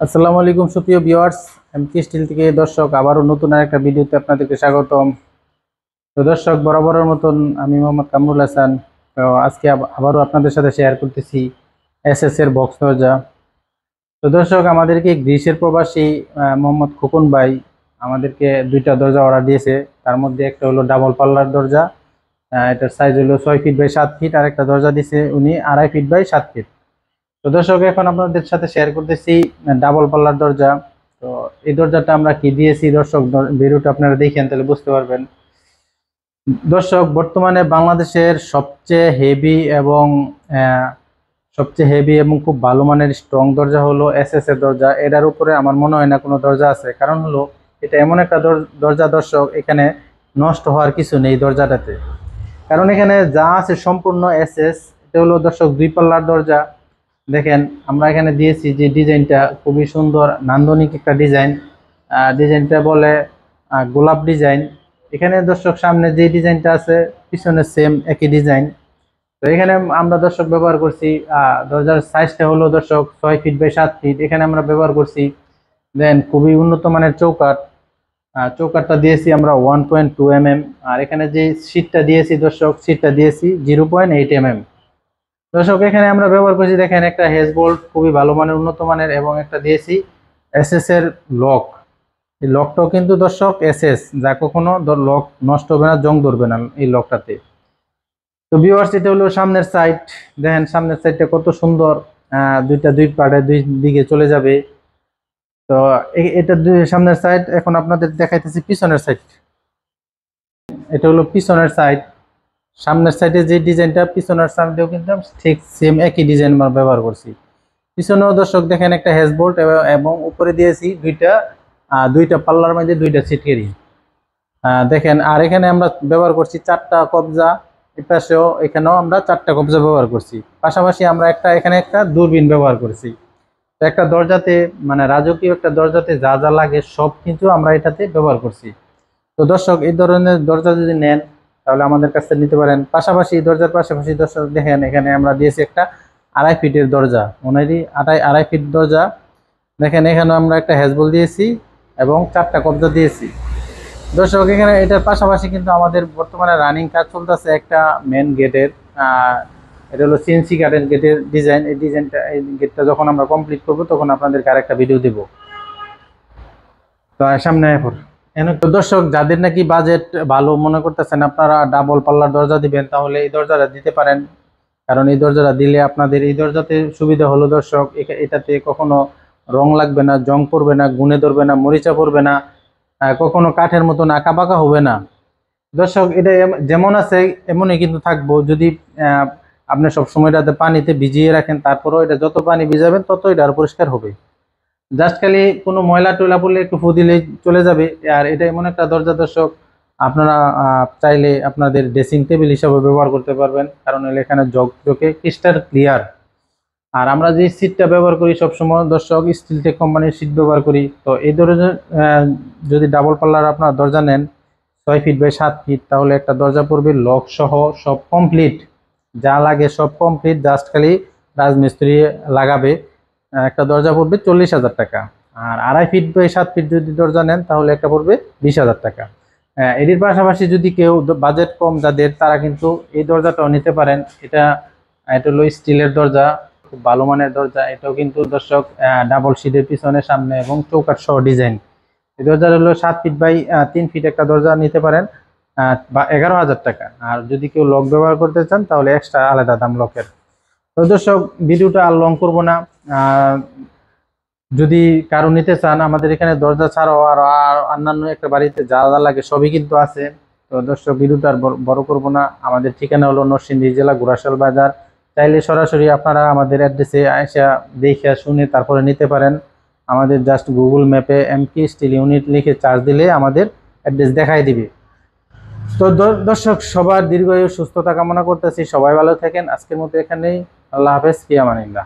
আসসালামু আলাইকুম সুপ্রিয় ভিউয়ার্স, এমকে স্টিল থেকে দর্শক আবারও নতুন আরেকটা ভিডিওতে আপনাদেরকে স্বাগতম। তো দর্শক, বরাবরের মতন আমি মোহাম্মদ কামরুল হাসান। তো আজকে আবারও আপনাদের সাথে শেয়ার করতেছি এসএস এর বক্স দরজা। তো দর্শক, আমাদেরকে গ্রিসের প্রবাসী মোহাম্মদ খোকন ভাই আমাদেরকে দুইটা দরজা অর্ডার দিয়েছে। তার মধ্যে একটা হলো ডাবল পাল্লার দরজা, এটার সাইজ হলো 6 ফিট বাই 7 ফিট, আর একটা দরজা দিয়েছে উনি 2.5 ফিট বাই 7 ফিট। তো দর্শক, এখন আপনাদের সাথে শেয়ার করতেছি ডাবল পাল্লার দরজা। তো এই দরজাটা আমরা কি দিয়েছি দর্শক, ভিডিওটা আপনারা দেখেন তাহলে বুঝতে পারবেন। দর্শক, বর্তমানে বাংলাদেশের সবচেয়ে হেভি এবং খুব ভালো মানের স্ট্রং দরজা হলো এসএস এর দরজা। এটার উপরে আমার মনে হয় না কোনো দরজা আছে। কারণ হলো এটা এমন একটা দরজা দর্শক, এখানে নষ্ট হওয়ার কিছু নেই দরজাটাতে। কারণ এখানে যা আছে সম্পূর্ণ এসএস। এটা হলো দর্শক 2 পাল্লার দরজা। দেখেন, আমরা এখানে দিয়েছি যে ডিজাইনটা খুবই সুন্দর, নান্দনিক একটা ডিজাইন। ডিজাইনটা বলে গোলাপ ডিজাইন। এখানে দর্শক সামনে যে ডিজাইনটা আছে পিছনে সেম একই ডিজাইন। তো এখানে আমরা দর্শক ব্যবহার করছি দরজার সাইজটা হলো দর্শক 6 ফিট বাই 7 ফিট। এখানে আমরা ব্যবহার করছি দেন খুবই উন্নত মানের চৌকাঠ। চৌকাঠটা দিয়েছি আমরা 1.2 mm। আর এখানে যে সিটটা দিয়েছি দর্শক, সিটটা দিয়েছি 0.8 mm। দর্শক, এখানে আমরা ব্যবহার করছি দেখেন একটা হেজ বোল্ট খুবই ভালো মানের, উন্নত মানের, এবং একটা দিয়েছি এসএস এর লক। এই লকটাও কিন্তু দর্শক এসএস, যা কখনো লক নষ্ট হবে না, জং ধরবে না এই লকটাতে। তো ভিউয়ার্স, এটা হলো সামনের সাইড। দেখেন সামনের সাইডটা কত সুন্দর, দুই পার্টে দুই দিকে চলে যাবে। তো এটা সামনের সাইড। এখন আপনাদের দেখাইতেছি পিছনের সাইড। এটা হলো পিছনের সাইড। সামনের সাইডে যে ডিজাইনটা, পিছনের সাইডেও কিন্তু ঠিক সেম একই ডিজাইন আমরা ব্যবহার করছি। পিছনেও দর্শক দেখেন একটা হেজ বোল্ট, এবং উপরে দিয়েছি দুইটা পাল্লার মধ্যে দুইটা ছিটকেরি। দেখেন, আর এখানে আমরা ব্যবহার করছি 4টা কবজা। এপাশেও এখানেও আমরা 4টা কবজা ব্যবহার করছি। পাশাপাশি আমরা এখানে একটা দূরবীন ব্যবহার করছি। তো একটা দরজাতে, মানে রাজকীয় একটা দরজাতে যা যা লাগে সব কিন্তু আমরা এটাতে ব্যবহার করছি। তো দর্শক, এই ধরনের দরজা যদি নেন তাহলে আমাদের কাছ থেকে নিতে পারেন। পাশাপাশি দরজার পাশাপাশি দর্শক দেখেন, এখানে আমরা দিয়েছি একটা 2.5 ফিটের দরজা, ওনারই 2.5 ফিট দরজা। দেখেন, এখানে আমরা একটা হ্যাজবল দিয়েছি এবং 4টা কবজা দিয়েছি। দর্শক, এখানে এটার পাশাপাশি কিন্তু আমাদের বর্তমানে রানিং কাজ চলতেছে একটা মেন গেটের। এটা হলো সিএনসি কাঠের গেটের ডিজাইন। এই গেটটা যখন আমরা কমপ্লিট করব তখন আপনাদেরকে আরেকটা ভিডিও দেব। তো সামনে তো দর্শক, যাদের নাকি বাজেট ভালো মনে করতেছেন আপনারা ডাবল পাল্লার দরজা দিবেন, তাহলে এই দরজাটা দিতে পারেন। কারণ এই দরজাটা দিলে আপনাদের এই দরজাতে সুবিধা হলো দর্শক, এটাতে কখনো রং লাগবে না, জং পড়বে না, গুনে ধরবে না, মরিচা পড়বে না, কখনো কাঠের মতন আঁকা বাঁকা হবে না। দর্শক, এটা যেমন আছে এমনই কিন্তু থাকবো। যদি আপনি সবসময় এটাতে পানিতে ভিজিয়ে রাখেন, তারপরেও এটা যত পানি ভিজাবেন তত এটা আর পরিষ্কার হবে। জাস্ট খালি কোনো ময়লা টয়লা পড়লে একটু ফু দিলেই চলে যাবে। আর এটা এমন একটা দরজা দর্শক, আপনারা চাইলে আপনাদের ড্রেসিং টেবিল হিসাবে ব্যবহার করতে পারবেন। কারণ এখানে জগে ক্রিস্টাল ক্লিয়ার। আর আমরা যে সিটটা ব্যবহার করি সবসময় দর্শক, স্টিলটেক কোম্পানির সিট ব্যবহার করি। তো এই ধরনের যদি ডাবল পাল্লার আপনার দরজা নেন 6 ফিট বাই 7 ফিট, তাহলে একটা দরজা পড়বে লক সহ সব কমপ্লিট, যা লাগে সব কমপ্লিট, জাস্ট খালি রাজমিস্ত্রি লাগাবে। একটা দরজা পড়বে 40,000 টাকা। আর 2.5 ফিট বাই 7 ফিট যদি দরজা নেন তাহলে একটা পড়বে 20,000 টাকা। এটির পাশাপাশি যদি কেউ বাজেট কম যাদের, তারা কিন্তু এই দরজাটাও নিতে পারেন। এটা হলো স্টিলের দরজা, খুব ভালো মানের দরজা। এটাও কিন্তু দর্শক ডাবল শিটের পিছনে সামনে এবং চৌকাঠ সহ ডিজাইন। এই দরজা হলো 7 ফিট বাই 3 ফিট একটা দরজা নিতে পারেন 11,000 টাকা। আর যদি কেউ লক ব্যবহার করতে চান তাহলে এক্সট্রা আলাদা দাম লকের। তো দর্শক, ভিডিওটা আর লং করবো না। যদি কারো নিতে চান, আমাদের এখানে দরজা ছাড়াও আর অন্যান্য একটা বাড়িতে যা যা লাগে সবই কিন্তু আছে। তো দর্শক, ভিডিওটা আর বড় করবো না। আমাদের ঠিকানা হলো নরসিংদী জেলা ঘোড়াশাল বাজার। চাইলে সরাসরি আপনারা আমাদের অ্যাড্রেসে এসে দেখে শুনে তারপরে নিতে পারেন। আমাদের জাস্ট গুগল ম্যাপে এমকে স্টিল ইউনিট লিখে চার্জ দিলে আমাদের অ্যাড্রেস দেখাই দিবে। তো দর্শক, সবার দীর্ঘায়ু সুস্থতা কামনা করতেছি। সবাই ভালো থাকেন। আজকের মতো এখানেই। আল্লাহ হাফেজ, ফি আমানিল্লাহ।